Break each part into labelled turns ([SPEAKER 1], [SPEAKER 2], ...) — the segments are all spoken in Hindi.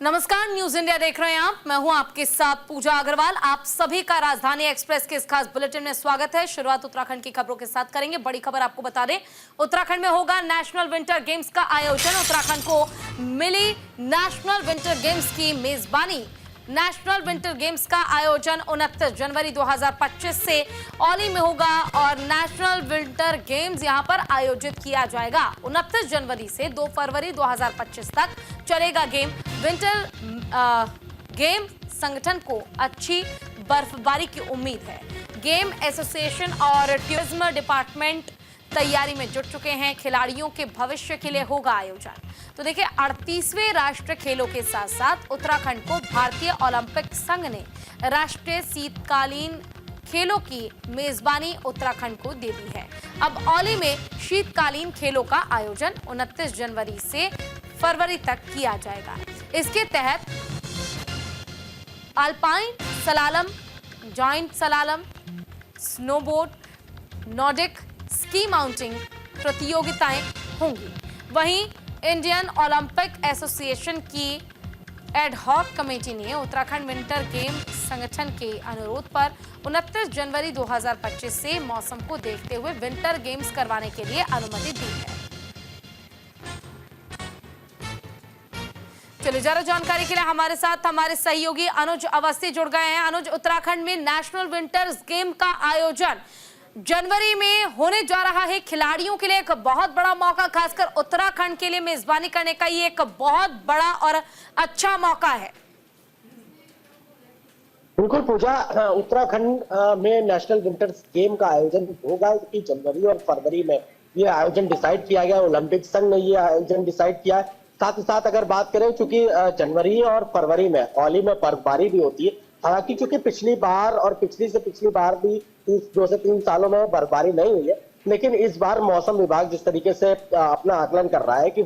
[SPEAKER 1] नमस्कार, न्यूज इंडिया देख रहे हैं आप। मैं हूं आपके साथ पूजा अग्रवाल। आप सभी का राजधानी एक्सप्रेस के इस खास बुलेटिन में स्वागत है। शुरुआत उत्तराखंड की खबरों के साथ करेंगे। बड़ी खबर आपको बता दें, उत्तराखंड में होगा नेशनल विंटर गेम्स का आयोजन। उत्तराखंड को मिली नेशनल विंटर गेम्स की मेजबानी। नेशनल विंटर गेम्स का आयोजन 29 जनवरी 2025 से औली में होगा और नेशनल विंटर गेम्स यहां पर आयोजित किया जाएगा। 29 जनवरी से 2 फरवरी 2025 तक चलेगा गेम। विंटर गेम संगठन को अच्छी बर्फबारी की उम्मीद है। गेम एसोसिएशन और टूरिज्म डिपार्टमेंट तैयारी में जुट चुके हैं। खिलाड़ियों के भविष्य के लिए होगा आयोजन। तो देखिए, 38वें राष्ट्रीय खेलों के साथ साथ उत्तराखंड को भारतीय ओलंपिक संघ ने राष्ट्रीय शीतकालीन खेलों की मेजबानी उत्तराखंड को दे दी है। अब औली में शीतकालीन खेलों का आयोजन 29 जनवरी से फरवरी तक किया जाएगा। इसके तहत alpine slalom, joint slalom, snowboard, Nordic ski mounting प्रतियोगिताएं होंगी। वहीं इंडियन ओलंपिक एसोसिएशन की एड हॉक कमेटी ने उत्तराखंड विंटर गेम संगठन के अनुरोध पर 29 जनवरी 2025 से मौसम को देखते हुए विंटर गेम्स करवाने के लिए अनुमति दी है। चलिए, ज्यादा जानकारी के लिए हमारे साथ हमारे सहयोगी अनुज अवस्थी जुड़ गए हैं। अनुज, उत्तराखंड में नेशनल विंटर्स गेम का आयोजन जनवरी में होने जा रहा है। खिलाड़ियों के लिए एक बहुत बड़ा मौका, खासकर उत्तराखंड के लिए मेजबानी करने का ये एक बहुत बड़ा और अच्छा मौका है।
[SPEAKER 2] बिल्कुल पूजा, उत्तराखंड में नेशनल विंटर्स गेम का आयोजन होगा कि जनवरी और फरवरी में ये आयोजन डिसाइड किया गया। ओलंपिक संघ ने ये आयोजन डिसाइड किया है। साथ ही साथ अगर बात करें, चूंकि जनवरी और फरवरी में औली में बर्फबारी भी होती है। हालांकि चूंकि पिछली बार और पिछली से पिछली बार भी 2 से 3 सालों में बर्फबारी नहीं हुई है, लेकिन इस बार मौसम विभाग जिस तरीके से अपना आकलन कर रहा है कि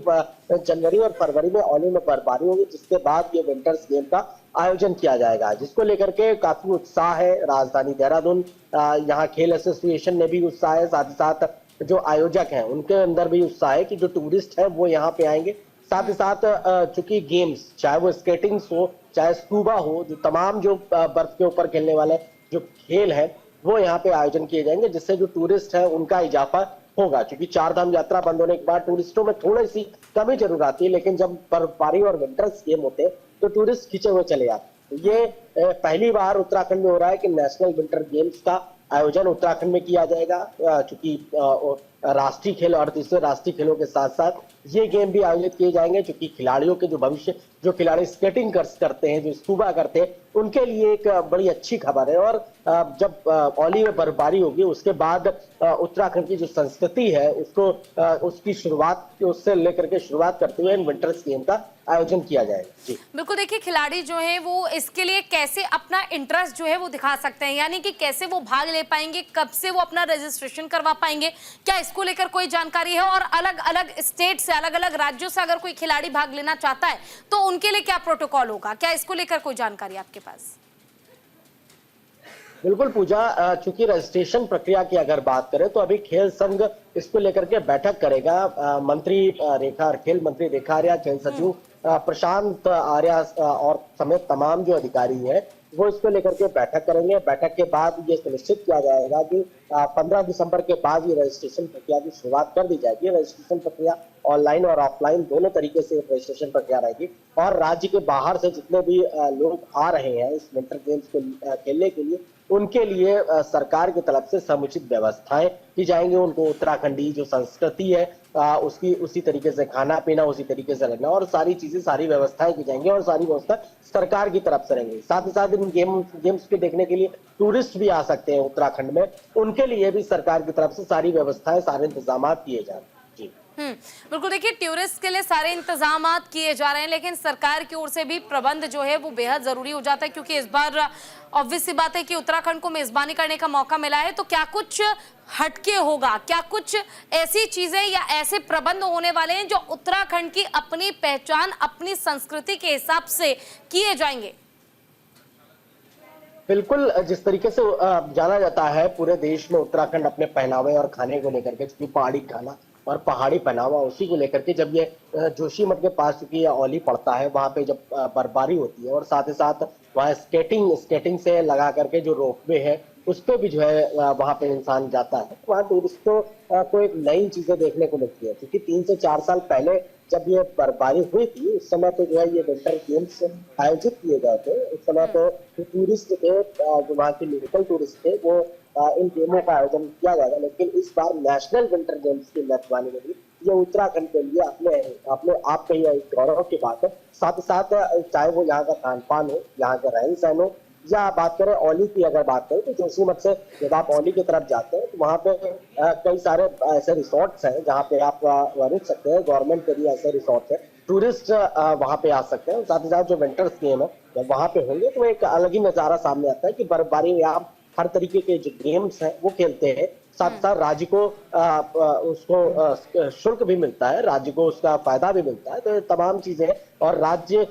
[SPEAKER 2] जनवरी और फरवरी में औली में बर्फबारी होगी, जिसके बाद ये विंटर्स गेम का आयोजन किया जाएगा, जिसको लेकर के काफी उत्साह है। राजधानी देहरादून, यहाँ खेल एसोसिएशन ने भी उत्साह है। साथ ही साथ जो आयोजक हैं उनके अंदर भी उत्साह है कि जो टूरिस्ट है वो यहाँ पे आएंगे। साथ ही साथ चूंकि गेम्स, चाहे वो स्केटिंग हो, चाहे स्कूबा हो, जो तमाम जो बर्फ के ऊपर खेलने वाले जो खेल है वो यहाँ पे आयोजन किए जाएंगे, जिससे जो टूरिस्ट है उनका इजाफा होगा। क्योंकि 4 धाम यात्रा बंद होने के बाद टूरिस्टों में थोड़ी सी कमी जरूर आती है, लेकिन जब बर्फबारी और विंटर्स गेम होते हैं तो टूरिस्ट खींचे हुए चले जाते हैं। ये पहली बार उत्तराखंड में हो रहा है कि नेशनल विंटर गेम्स का आयोजन उत्तराखंड में किया जाएगा। चूंकि राष्ट्रीय खेल और 38वें राष्ट्रीय खेलों के साथ साथ ये गेम भी आयोजित किए जाएंगे, क्योंकि खिलाड़ियों के जो भविष्य, जो खिलाड़ी स्केटिंग करते हैं, जो स्कूबा करते हैं, उनके लिए एक बड़ी अच्छी खबर है। और जब औली में बर्फबारी होगी उसके बाद उत्तराखंड की जो संस्कृति है उसको उसकी शुरुआत उससे लेकर के शुरुआत करते हुए विंटर्स गेम का आयोजन किया जाएगा। जी
[SPEAKER 1] बिल्कुल, देखिए, खिलाड़ी जो है वो इसके लिए कैसे अपना इंटरेस्ट जो है वो दिखा सकते हैं, यानी कि कैसे वो भाग ले पाएंगे, कब से वो अपना रजिस्ट्रेशन करवा पाएंगे, क्या इसको लेकर कोई जानकारी है? और अलग अलग स्टेट से, अलग अलग राज्यों से अगर कोई खिलाड़ी भाग लेना चाहता है तो उनके लिए क्या प्रोटोकॉल होगा? क्या इसको लेकर कोई जानकारी आपके पास?
[SPEAKER 2] बिल्कुल पूजा, चूंकि रजिस्ट्रेशन प्रक्रिया की अगर बात करें तो अभी खेल संघ इसको लेकर के बैठक करेगा। मंत्री रेखा, खेल मंत्री रेखा आर्या, खेल सचिव प्रशांत आर्या और समेत तमाम जो अधिकारी हैं वो इसको लेकर के बैठक करेंगे। बैठक के बाद ये सुनिश्चित किया जाएगा कि 15 दिसंबर के बाद ये रजिस्ट्रेशन प्रक्रिया की शुरुआत कर दी जाएगी। रजिस्ट्रेशन प्रक्रिया ऑनलाइन और ऑफलाइन दोनों तरीके से रजिस्ट्रेशन प्रक्रिया रहेगी। और राज्य के बाहर से जितने भी लोग आ रहे हैं इस विंटर गेम्स को खेलने के लिए, उनके लिए सरकार की तरफ से समुचित व्यवस्थाएं की जाएंगी। उनको उत्तराखंडी जो संस्कृति है उसकी उसी तरीके से खाना पीना, उसी तरीके से रहना और सारी चीजें, सारी व्यवस्थाएं की जाएंगी और सारी व्यवस्था सरकार की तरफ से रहेंगी। साथ ही साथ इन गेम्स के देखने के लिए टूरिस्ट भी आ सकते हैं उत्तराखंड में, उनके लिए भी सरकार की तरफ से सारी व्यवस्थाएं, सारे इंतजाम किए जा रहे हैं। जी
[SPEAKER 1] बिल्कुल, देखिए, टूरिस्ट के लिए सारे इंतजाम किए जा रहे हैं, लेकिन सरकार की ओर से भी प्रबंध जो है वो बेहद जरूरी हो जाता है, क्योंकि इस बार ऑब्वियस सी बात है कि उत्तराखंड को मेजबानी करने का मौका मिला है। तो क्या कुछ हटके होगा, क्या कुछ ऐसी चीजें या ऐसे प्रबंध होने वाले हैं जो उत्तराखंड की अपनी पहचान, अपनी संस्कृति के हिसाब से किए जाएंगे?
[SPEAKER 2] बिल्कुल, जिस तरीके से जाना जाता है पूरे देश में उत्तराखंड अपने पहनावे और खाने को लेकर के, पहाड़ी खाना और पहाड़ी पहनावा, उसी को लेकर के जब ये जोशीमठ के पास चूंकि ये औली पड़ता है, वहां पे जब बर्फबारी होती है और साथ ही साथ वहाँ स्केटिंग से लगा करके जो रोपवे है उस पे भी जो है वहां पे इंसान जाता है, वहाँ टूरिस्टों को एक नई चीजें देखने को मिलती है। क्योंकि 3 से 4 साल पहले जब ये बर्फबारी हुई थी उस समय तो जो है ये विंटर गेम्स आयोजित किए गए थे। उस समय तो टूरिस्ट थे, जो वहाँ के लोकल टूरिस्ट थे, वो इन गेमों का आयोजन किया गया था। लेकिन इस बार नेशनल विंटर गेम्स की मेजबानी में भी ये उत्तराखंड के लिए अपने आप के लिए एक गौरव की बात है। साथ ही साथ चाहे वो यहाँ का खान पान हो, यहाँ का रहन सहन हो, या बात करें औली की, अगर बात करें तो जोशीमठ से जब आप औली की तरफ जाते हैं तो वहाँ पे कई सारे ऐसे रिसोर्ट्स हैं जहाँ पे आप रुक सकते हैं। गवर्नमेंट के भी ऐसे रिसोर्ट्स हैं, टूरिस्ट वहाँ पे आ सकते हैं। साथ ही साथ जो विंटर्स गेम है जब वहाँ पे होंगे तो एक अलग ही नजारा सामने आता है कि बर्फबारी में आप हर तरीके के जो गेम्स हैं वो खेलते हैं। साथ साथ राज्य को उसको शुल्क भी मिलता है, राज्य को उसका फायदा भी मिलता है। तो ये तमाम चीजें और राज्य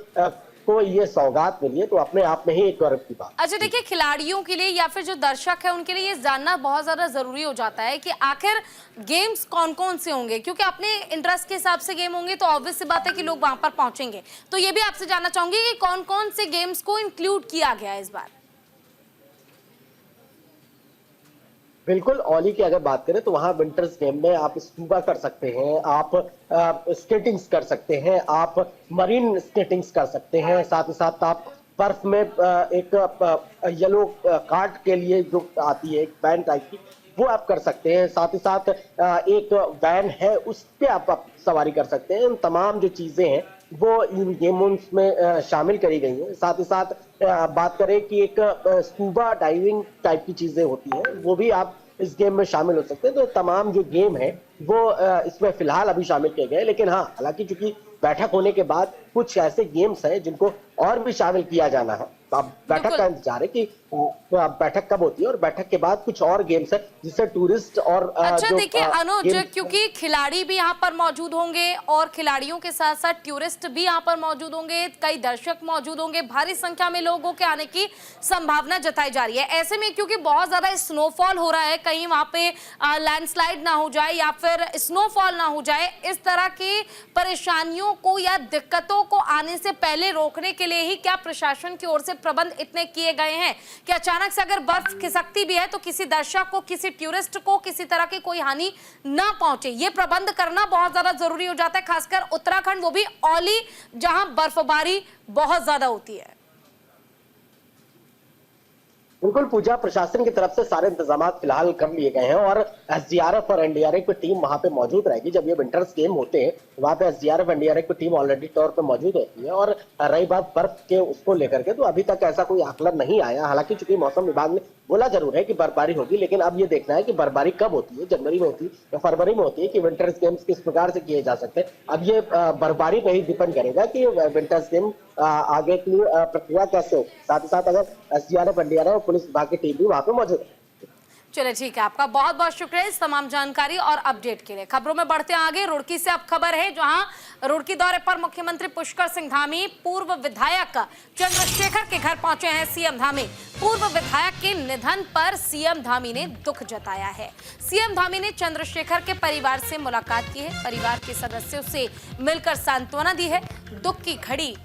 [SPEAKER 2] को ये सौगात मिली है, तो अपने आप में ही एक गौरव की बात।
[SPEAKER 1] अच्छा देखिए, खिलाड़ियों के लिए या फिर जो दर्शक है उनके लिए ये जानना बहुत ज्यादा जरूरी हो जाता है कि आखिर गेम्स कौन कौन से होंगे, क्योंकि अपने इंटरेस्ट के हिसाब से गेम होंगे तो ऑब्वियस सी बात है कि लोग वहां पर पहुंचेंगे। तो ये भी आपसे जानना चाहूंगी कि कौन कौन से गेम्स को इंक्लूड किया गया है इस बार।
[SPEAKER 2] बिल्कुल, औली की अगर बात करें तो वहाँ विंटर्स गेम में आप स्कूबा कर सकते हैं, आप स्केटिंग्स कर सकते हैं, आप मरीन स्केटिंग्स कर सकते हैं। साथ ही साथ आप बर्फ में एक येलो कार्ट के लिए जो आती है एक वैन टाइप की, वो आप कर सकते हैं। साथ ही साथ एक वैन है उस पे आप सवारी कर सकते हैं। इन तमाम जो चीजें हैं वो इन गेम्स में शामिल करी गई हैं। साथ ही साथ बात करें कि एक स्कूबा डाइविंग टाइप की चीजें होती हैं, वो भी आप इस गेम में शामिल हो सकते हैं। तो तमाम जो गेम है वो इसमें फिलहाल अभी शामिल किए गए। लेकिन हाँ, हालांकि चूंकि बैठक होने के बाद कुछ ऐसे गेम्स हैं जिनको और भी शामिल किया जाना है। अब बैठक का इंतजार है कि बैठक कब होती है, और बैठक के बाद कुछ और गेम्स है जिससे टूरिस्ट और
[SPEAKER 1] अच्छा देखिए अनुज, क्योंकि खिलाड़ी भी यहाँ पर मौजूद होंगे और खिलाड़ियों के साथ साथ टूरिस्ट भी यहाँ पर मौजूद होंगे, कई दर्शक मौजूद होंगे, भारी संख्या में लोगों के आने की संभावना जताई जा रही है। ऐसे में क्योंकि बहुत ज्यादा स्नोफॉल हो रहा है, कहीं वहां पे लैंडस्लाइड ना हो जाए या फिर स्नोफॉल ना हो जाए, इस तरह की परेशानियों को या दिक्कतों को आने से पहले रोकने के लिए ही क्या प्रशासन की ओर से प्रबंध इतने किए गए हैं कि अचानक से अगर बर्फ खिसकती भी है तो किसी दर्शक को, किसी टूरिस्ट को किसी तरह की कोई हानि ना पहुंचे, ये प्रबंध करना बहुत ज्यादा जरूरी हो जाता है, खासकर उत्तराखंड, वो भी औली जहां बर्फबारी बहुत ज्यादा होती है।
[SPEAKER 2] बिल्कुल पूजा, प्रशासन की तरफ से सारे इंतजाम फिलहाल कर लिए गए हैं और एसडीआरएफ और एनडीआरएफ की टीम वहां पे मौजूद रहेगी। जब ये विंटर्स गेम होते हैं वहां पे एसडीआरएफ एनडीआरएफ की टीम ऑलरेडी तौर पे मौजूद होती है। और रही बात बर्फ के उसको लेकर के, तो अभी तक ऐसा कोई आकलन नहीं आया। हालांकि चूंकि मौसम विभाग ने बोला जरूर है कि बर्फबारी होगी, लेकिन अब ये देखना है कि बर्फबारी कब होती है, जनवरी में होती है या फरवरी में होती है, कि विंटर्स गेम्स किस प्रकार से किए जा सकते हैं। अब ये बर्फबारी पे ही डिपेंड करेगा कि विंटर्स गेम आगे की प्रक्रिया कैसे हो। साथ ही साथ अगर एसडीआरएफ एनडीआरएफ और पुलिस विभाग की टीम भी वहां पे मौजूद है।
[SPEAKER 1] चलिए ठीक है, आपका बहुत बहुत शुक्रिया इस तमाम जानकारी और अपडेट के लिए। खबरों में बढ़ते हैं आगे। रुड़की से अब खबर है, जहां रुड़की दौरे पर मुख्यमंत्री पुष्कर सिंह धामी, पूर्व विधायक चंद्रशेखर के घर पहुंचे हैं सीएम धामी। पूर्व विधायक के निधन पर सीएम धामी ने दुख जताया है। सीएम धामी ने चंद्रशेखर के परिवार से मुलाकात की है, परिवार के सदस्यों से मिलकर सांत्वना दी है। दुख की घड़ी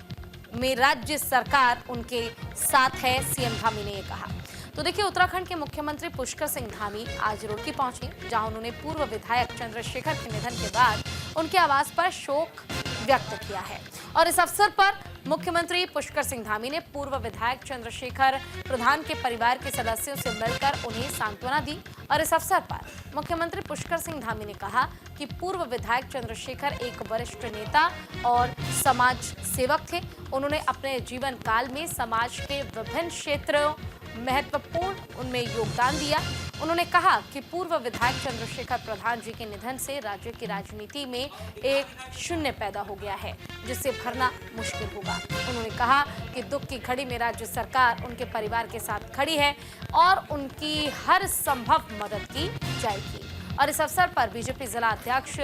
[SPEAKER 1] में राज्य सरकार उनके साथ है, सीएम धामी ने ये कहा। तो देखिए, उत्तराखंड के मुख्यमंत्री पुष्कर सिंह धामी आज रुड़की पहुंचे, जहां उन्होंने पूर्व विधायक चंद्रशेखर के निधन के बाद उनके आवास पर शोक व्यक्त किया है। और इस अवसर पर मुख्यमंत्री पुष्कर सिंह धामी ने पूर्व विधायक चंद्रशेखर प्रधान के परिवार के सदस्यों से मिलकर उन्हें सांत्वना दी। और इस अवसर पर मुख्यमंत्री पुष्कर सिंह धामी ने कहा कि पूर्व विधायक चंद्रशेखर एक वरिष्ठ नेता और समाज सेवक थे। उन्होंने अपने जीवन काल में समाज के विभिन्न क्षेत्रों महत्वपूर्ण उनमें योगदान दिया। उन्होंने कहा कि पूर्व विधायक चंद्रशेखर प्रधान जी के निधन से राज्य की राजनीति में एक शून्य पैदा हो गया है, जिसे भरना मुश्किल होगा। उन्होंने कहा कि दुख की घड़ी में राज्य सरकार उनके परिवार के साथ खड़ी है और उनकी हर संभव मदद की जाएगी। और इस अवसर पर बीजेपी जिला अध्यक्ष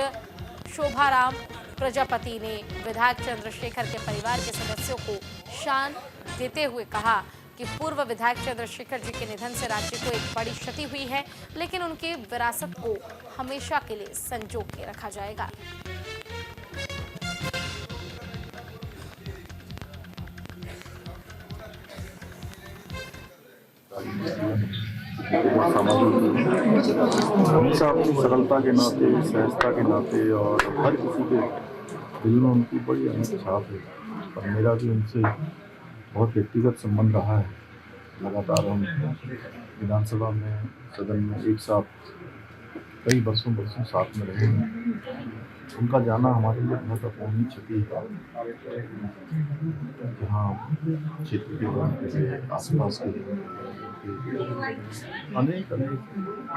[SPEAKER 1] शोभाराम प्रजापति ने विधायक चंद्रशेखर के परिवार के सदस्यों को शान देते हुए कहा कि पूर्व विधायक चंद्रशेखर जी के निधन से राज्य को एक बड़ी क्षति हुई है, लेकिन उनकी विरासत को हमेशा के लिए संजो के रखा जाएगा।
[SPEAKER 3] हमेशा अपनी सरलता के नाते, सहजता के नाते और हर किसी के दिल में उनकी बड़ी अमिट छाप है। और मेरा भी उनसे बहुत व्यक्तिगत संबंध रहा है। लगातार हम विधानसभा में, सदन में एक साथ कई बरसों साथ में रहे हैं। उनका जाना हमारे लिए बहुत अपूर्णीय क्षति है। जहाँ क्षेत्र के आसपास के अनेक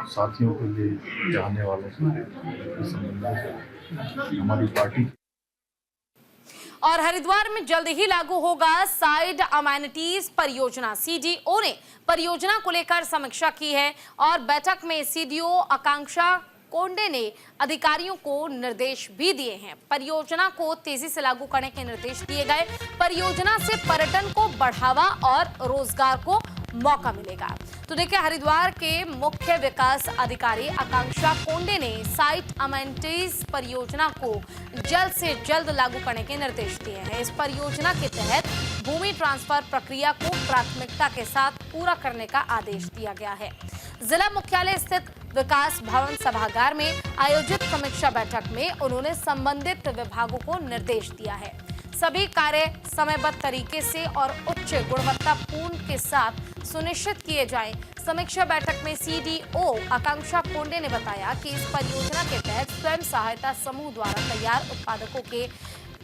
[SPEAKER 3] साथियों के लिए, चाहने वालों से संबंध हमारी पार्टी।
[SPEAKER 1] और हरिद्वार में जल्द ही लागू होगा साइड अमेनिटीज परियोजना। सीडीओ ने परियोजना को लेकर समीक्षा की है और बैठक में सीडीओ आकांक्षा कोंडे ने अधिकारियों को निर्देश भी दिए हैं। परियोजना को तेजी से लागू करने के निर्देश दिए गए। परियोजना से पर्यटन को बढ़ावा और रोजगार को मौका मिलेगा। तो देखिए, हरिद्वार के मुख्य विकास अधिकारी आकांक्षा कोंडे ने साइट अमेनिटीज परियोजना को जल्द से जल्द लागू करने के निर्देश दिए हैं। इस परियोजना के तहत भूमि ट्रांसफर प्रक्रिया को प्राथमिकता के साथ पूरा करने का आदेश दिया गया है। जिला मुख्यालय स्थित विकास भवन सभागार में आयोजित समीक्षा बैठक में उन्होंने संबंधित विभागों को निर्देश दिया है। सभी कार्य समयबद्ध तरीके से और उच्च गुणवत्तापूर्ण के साथ सुनिश्चित किए जाएं। समीक्षा बैठक में सीडीओ आकांक्षा कोंडे ने बताया कि इस परियोजना के तहत स्वयं सहायता समूह द्वारा तैयार उत्पादकों के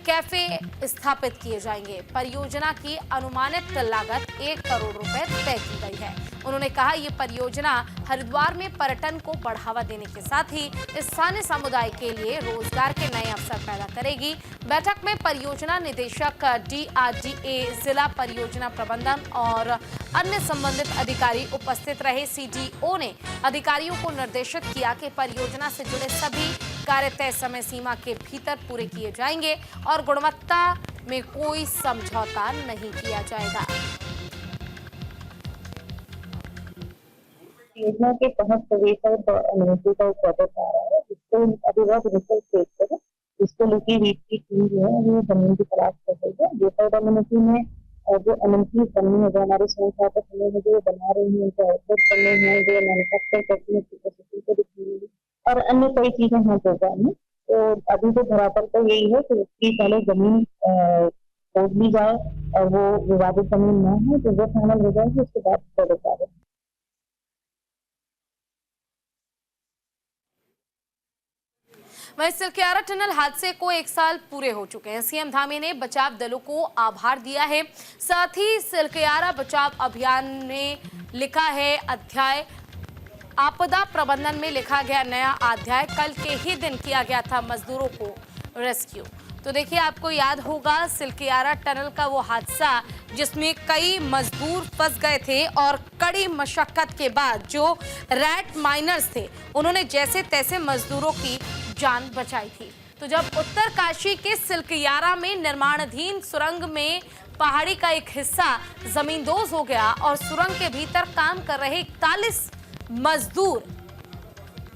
[SPEAKER 1] कैफे स्थापित किए जाएंगे। परियोजना की अनुमानित लागत 1 करोड़ रुपए तय की गई है। उन्होंने कहा, ये परियोजना हरिद्वार में पर्यटन को बढ़ावा देने के साथ ही स्थानीय समुदाय के लिए रोजगार के नए अवसर पैदा करेगी। बैठक में परियोजना निदेशक DRDA, जिला परियोजना प्रबंधन और अन्य संबंधित अधिकारी उपस्थित रहे। सीडीओ ने अधिकारियों को निर्देशित किया कि परियोजना से जुड़े सभी कार्य तय समय सीमा के भीतर पूरे किए जाएंगे और गुणवत्ता में कोई समझौता नहीं किया जाएगा।
[SPEAKER 4] योजना के तहत प्रवेश और अनुमति का एक प्रोजेक्ट आ रहा है, जिसको अभी बहुत रिसर्च स्टेज पर है। इसको लेके रीट की टीम जो है वो जमीन की तलाश कर रही है। बेहतर कम्युनिटी में जो एमएनसी बननी है, जो हमारे स्वयं सहायता समूह में जो बना रही है, उनको आउटलेट करने हैं, जो मैन्युफैक्चर करती है कैपेसिटी को दिखाएंगे और अन्य कई चीजें हैं प्रोग्राम में। तो अभी तो धरातल पर यही है कि उसकी पहले जमीन खोज ली जाए और वो विवादित जमीन न है, तो वो फाइनल हो जाएगी, उसके बाद प्रोजेक्ट आ जाए।
[SPEAKER 1] वहीं सिलक्यारा टनल हादसे को 1 साल पूरे हो चुके हैं। सीएम धामी ने बचाव दलों को आभार दिया है। साथ ही सिलक्यारा बचाव अभियान में लिखा है अध्याय, आपदा प्रबंधन में लिखा गया नया अध्याय। कल के ही दिन किया गया था मजदूरों को रेस्क्यू। तो देखिए, आपको याद होगा सिलक्यारा टनल का वो हादसा जिसमें कई मजदूर फंस गए थे और कड़ी मशक्कत के बाद जो रैट माइनर्स थे उन्होंने जैसे तैसे मजदूरों की जान बचाई थी। तो जब उत्तरकाशी के सिलक्यारा में निर्माणाधीन सुरंग में पहाड़ी का एक हिस्सा जमींदोज हो गया और सुरंग के भीतर काम कर रहे 41 मजदूर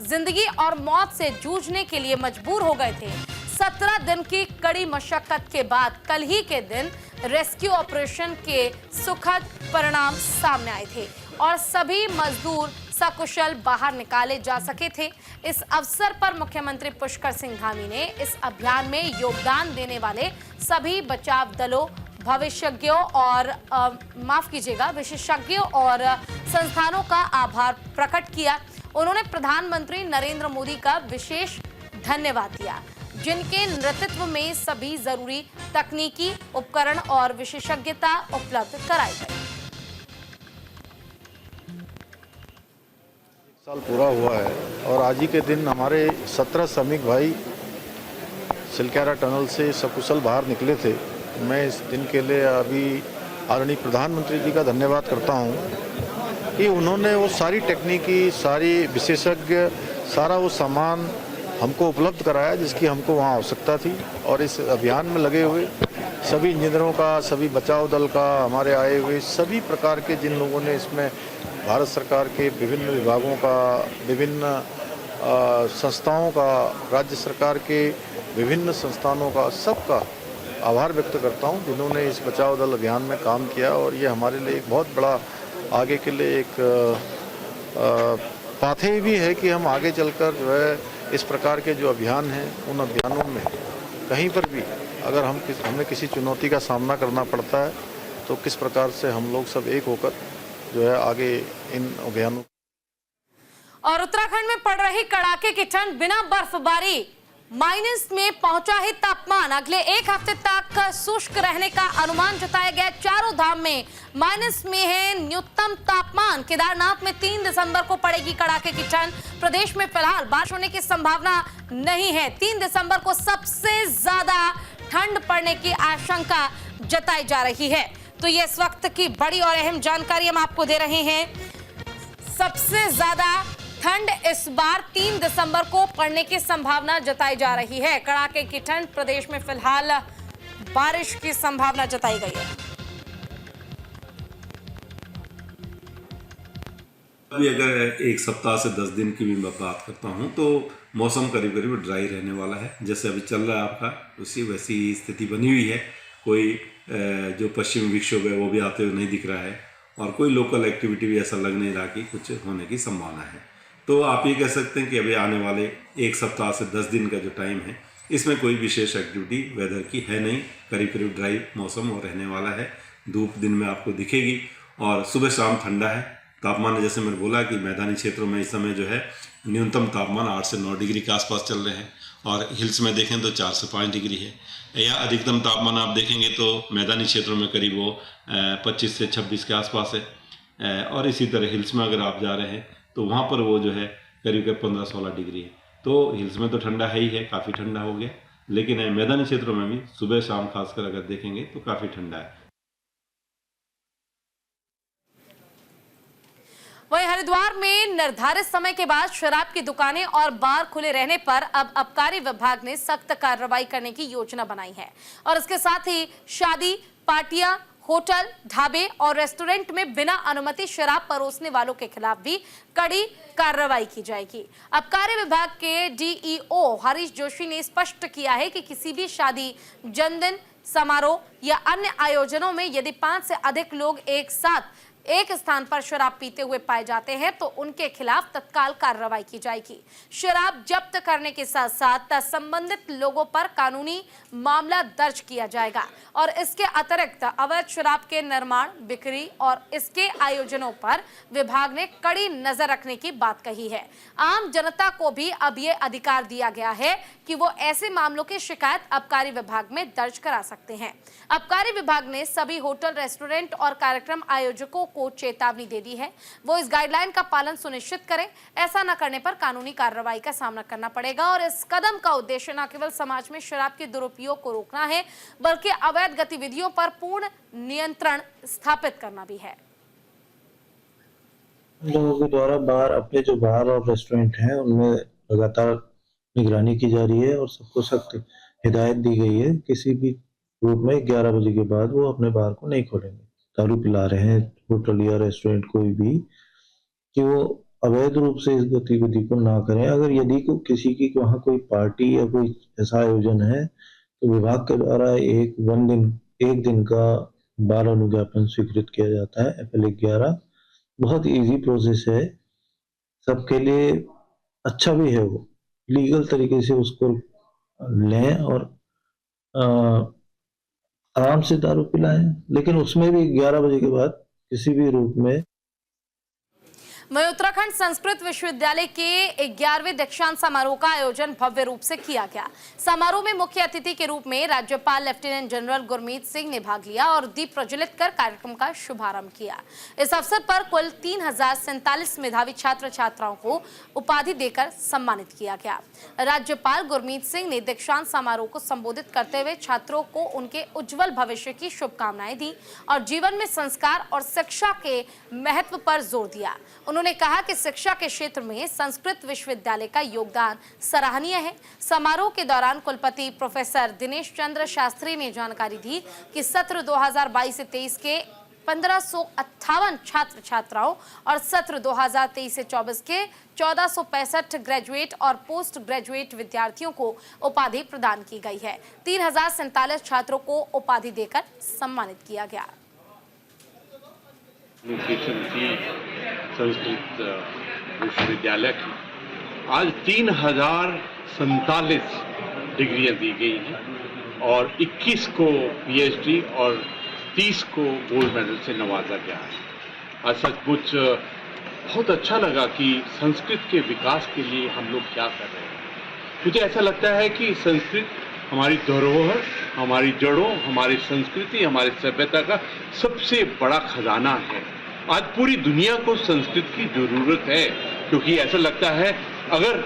[SPEAKER 1] जिंदगी और मौत से जूझने के लिए मजबूर हो गए थे। 17 दिन की कड़ी मशक्कत के बाद कल ही के दिन रेस्क्यू ऑपरेशन के सुखद परिणाम सामने आए थे और सभी मजदूर सकुशल बाहर निकाले जा सके थे। इस अवसर पर मुख्यमंत्री पुष्कर सिंह धामी ने इस अभियान में योगदान देने वाले सभी बचाव दलों, भविष्यज्ञों और विशेषज्ञों और संस्थानों का आभार प्रकट किया। उन्होंने प्रधानमंत्री नरेंद्र मोदी का विशेष धन्यवाद दिया, जिनके नेतृत्व में सभी जरूरी तकनीकी उपकरण और विशेषज्ञता उपलब्ध कराई गई।
[SPEAKER 5] साल पूरा हुआ है और आज ही के दिन हमारे 17 श्रमिक भाई सिलक्यारा टनल से सकुशल बाहर निकले थे। मैं इस दिन के लिए अभी आदरणीय प्रधानमंत्री जी का धन्यवाद करता हूं कि उन्होंने वो सारी टेक्निकी, सारी विशेषज्ञ, सारा वो सामान हमको उपलब्ध कराया जिसकी हमको वहाँ आवश्यकता थी। और इस अभियान में लगे हुए सभी इंजीनियरों का, सभी बचाव दल का, हमारे आए हुए सभी प्रकार के जिन लोगों ने इसमें भारत सरकार के विभिन्न विभागों का, विभिन्न संस्थाओं का, राज्य सरकार के विभिन्न संस्थानों का, सबका आभार व्यक्त करता हूं जिन्होंने इस बचाव दल अभियान में काम किया। और ये हमारे लिए एक बहुत बड़ा आगे के लिए एक पाथे भी है कि हम आगे चलकर जो है इस प्रकार के जो अभियान हैं उन अभियानों में कहीं पर भी अगर हमें किसी चुनौती का सामना करना पड़ता है तो किस प्रकार से हम लोग सब एक होकर जो है आगे इन अभियानों।
[SPEAKER 1] और उत्तराखंड में पड़ रही कड़ाके की ठंड, बिना बर्फबारी माइनस में पहुंचा है तापमान। अगले एक हफ्ते तक शुष्क रहने का अनुमान जताया गया। चारों धाम में माइनस में है न्यूनतम तापमान। केदारनाथ में 3 दिसंबर को पड़ेगी कड़ाके की ठंड। प्रदेश में फिलहाल बारिश होने की संभावना नहीं है। 3 दिसंबर को सबसे ज्यादा ठंड पड़ने की आशंका जताई जा रही है। तो ये इस वक्त की बड़ी और अहम जानकारी हम आपको दे रहे हैं। सबसे ज्यादा ठंड इस बार 3 दिसंबर को पड़ने की संभावना जताई जा रही है। कड़ाके की ठंड, प्रदेश में फिलहाल बारिश की संभावना जताई गई है।
[SPEAKER 6] अभी अगर एक सप्ताह से 10 दिन की भी मैं बात करता हूं तो मौसम करीब करीब ड्राई रहने वाला है। जैसे अभी चल रहा है आपका, उसी वैसी स्थिति बनी हुई है। कोई जो पश्चिमी विक्षोभ है वो भी आते हुए नहीं दिख रहा है और कोई लोकल एक्टिविटी भी ऐसा लग नहीं रहा कि कुछ होने की संभावना है। तो आप ये कह सकते हैं कि अभी आने वाले एक सप्ताह से 10 दिन का जो टाइम है इसमें कोई विशेष एक्टिविटी वेदर की है नहीं। करीब करीब ड्राई मौसम और रहने वाला है। धूप दिन में आपको दिखेगी और सुबह शाम ठंडा है। तापमान जैसे मैंने बोला कि मैदानी क्षेत्रों में इस समय जो है न्यूनतम तापमान 8 से 9 डिग्री के आसपास चल रहे हैं और हिल्स में देखें तो 4 से 5 डिग्री है। या अधिकतम तापमान आप देखेंगे तो मैदानी क्षेत्रों में करीब वो 25 से 26 के आसपास है। और इसी तरह हिल्स में अगर आप जा रहे हैं तो वहाँ पर वो जो है करीब 15-16 डिग्री है। तो हिल्स में तो ठंडा है ही है, काफ़ी ठंडा हो गया। लेकिन मैदानी क्षेत्रों में भी सुबह शाम खासकर अगर देखेंगे तो काफ़ी ठंडा है।
[SPEAKER 1] वहीं हरिद्वार में निर्धारित समय के बाद शराब की दुकानें और बार खुले रहने पर अब आबकारी विभाग ने सख्त कार्रवाई करने की योजना बनाई है। और इसके साथ ही शादी, पार्टियां, होटल, ढाबे और रेस्टोरेंट में बिना अनुमति शराब परोसने वालों के खिलाफ भी कड़ी कार्रवाई की जाएगी। आबकारी विभाग के डीईओ हरीश जोशी ने स्पष्ट किया है कि किसी भी शादी, जन्मदिन समारोह या अन्य आयोजनों में यदि 5 से अधिक लोग एक साथ एक स्थान पर शराब पीते हुए पाए जाते हैं तो उनके खिलाफ तत्काल कार्रवाई की जाएगी। शराब जब्त करने के साथ साथ संबंधित लोगों पर कानूनी मामला दर्ज किया जाएगा। और इसके अतिरिक्त अवैध शराब के निर्माण, बिक्री और इसके आयोजनों पर विभाग ने कड़ी नजर रखने की बात कही है। आम जनता को भी अब ये अधिकार दिया गया है कि वो ऐसे मामलों की शिकायत आबकारी विभाग में दर्ज करा सकते हैं। आबकारी विभाग ने सभी होटल, रेस्टोरेंट और कार्यक्रम आयोजकों को चेतावनी दे दी है, वो इस गाइडलाइन का पालन सुनिश्चित करें। ऐसा न करने पर कानूनी कार्रवाई का सामना करना पड़ेगा। और इस कदम का उद्देश्य न केवल समाज में शराब के दुरुपयोग को रोकना है बल्कि अवैध गतिविधियों पर पूर्ण नियंत्रण स्थापित करना भी है।
[SPEAKER 7] लोगों के द्वारा बार, अपने जो बार और रेस्टोरेंट हैं उनमें लगातार निगरानी की जा रही है और सबको सख्त हिदायत दी गई है किसी भी रूप में 11 बजे के बाद वो अपने बार को नहीं खोलेंगे। दारू पिला रहे हैं होटल या रेस्टोरेंट कोई भी, कि वो अवैध रूप से इस गतिविधि को ना करें। अगर यदि को किसी की वहाँ कोई पार्टी या कोई ऐसा आयोजन है तो विभाग के द्वारा एक दिन का बार अनुज्ञापन स्वीकृत किया जाता है। FL11 बहुत इजी प्रोसेस है, सबके लिए अच्छा भी है। वो लीगल तरीके से उसको लें और आराम से दारू पिलाएं, लेकिन उसमें भी 11 बजे के बाद किसी भी रूप में।
[SPEAKER 1] वहीं उत्तराखंड संस्कृत विश्वविद्यालय के 11वें दीक्षांत समारोह का आयोजन भव्य रूप से किया गया। समारोह में मुख्य अतिथि के रूप में राज्यपाल लेफ्टिनेंट जनरल गुरमीत सिंह ने भाग लिया और दीप प्रज्वलित कर कार्यक्रम का शुभारंभ किया। इस अवसर पर कुल 3047 मेधावी छात्र छात्राओं को उपाधि देकर सम्मानित किया गया। राज्यपाल गुरमीत सिंह ने दीक्षांत समारोह को संबोधित करते हुए छात्रों को उनके उज्जवल भविष्य की शुभकामनाएं दी और जीवन में संस्कार और शिक्षा के महत्व पर जोर दिया। उन्होंने कहा कि शिक्षा के क्षेत्र में संस्कृत विश्वविद्यालय का योगदान सराहनीय है। समारोह के दौरान कुलपति प्रोफेसर दिनेश चंद्र शास्त्री ने जानकारी दी कि सत्र 2022 से 23 के 1558 छात्र छात्राओं और सत्र 2023 से 24 के 1465 ग्रेजुएट और पोस्ट ग्रेजुएट विद्यार्थियों को उपाधि प्रदान की गई है। 3047 छात्रों को उपाधि देकर सम्मानित किया गया।
[SPEAKER 8] एडमिनिस्ट्रेशन की संस्कृत विश्वविद्यालय की आज 3047 डिग्रियां दी गई हैं और 21 को पीएचडी और 30 को गोल्ड मेडल से नवाजा गया है। आज सचमुच बहुत अच्छा लगा कि संस्कृत के विकास के लिए हम लोग क्या कर रहे हैं। मुझे ऐसा लगता है कि संस्कृत हमारी धरोहर, हमारी जड़ों, हमारी संस्कृति, हमारी सभ्यता का सबसे बड़ा खजाना है। आज पूरी दुनिया को संस्कृत की जरूरत है, क्योंकि ऐसा लगता है अगर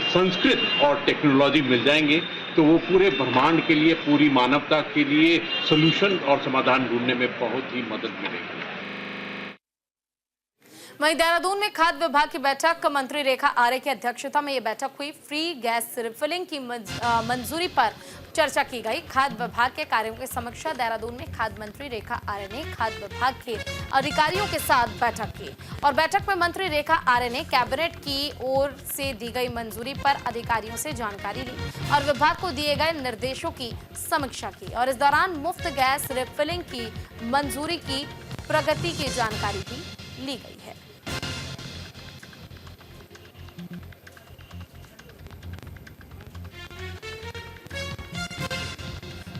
[SPEAKER 8] संस्कृत और टेक्नोलॉजी मिल जाएंगे तो वो पूरे ब्रह्मांड के लिए, पूरी मानवता के लिए सॉल्यूशन और समाधान ढूंढने में बहुत ही मदद मिलेगी।
[SPEAKER 1] वहीं देहरादून में खाद्य विभाग की बैठक मंत्री रेखा आर्य की अध्यक्षता में यह बैठक हुई। फ्री गैस रिफिलिंग की मंजूरी पर चर्चा की गई। खाद्य विभाग के कार्यों की समीक्षा देहरादून में खाद्य मंत्री रेखा आर्य ने खाद्य विभाग के अधिकारियों के साथ बैठक की और बैठक में मंत्री रेखा आर्य ने कैबिनेट की ओर से दी गई मंजूरी पर अधिकारियों से जानकारी ली और विभाग को दिए गए निर्देशों की समीक्षा की और इस दौरान मुफ्त गैस रिफिलिंग की मंजूरी की प्रगति की जानकारी भी ली गई है।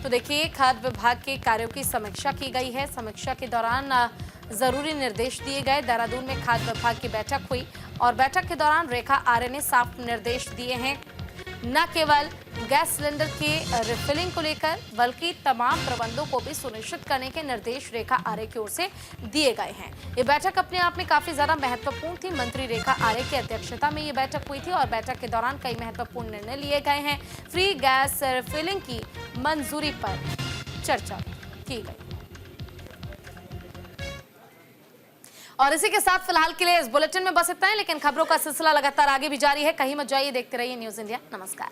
[SPEAKER 1] तो देखिए, खाद्य विभाग के कार्यों की समीक्षा की गई है। समीक्षा के दौरान जरूरी निर्देश दिए गए। देहरादून में खाद्य विभाग की बैठक हुई और बैठक के दौरान रेखा आर्य ने साफ निर्देश दिए हैं, न केवल गैस सिलेंडर के रिफिलिंग को लेकर बल्कि तमाम प्रबंधों को भी सुनिश्चित करने के निर्देश रेखा आर्य की ओर से दिए गए हैं। ये बैठक अपने आप में काफी ज्यादा महत्वपूर्ण थी। मंत्री रेखा आर्य की अध्यक्षता में ये बैठक हुई थी और बैठक के दौरान कई महत्वपूर्ण निर्णय लिए गए हैं। फ्री गैस रिफिलिंग की मंजूरी पर चर्चा की गई। और इसी के साथ फिलहाल के लिए इस बुलेटिन में बस इतना है, लेकिन खबरों का सिलसिला लगातार आगे भी जारी है। कहीं मत जाइए, देखते रहिए न्यूज़ इंडिया। नमस्कार।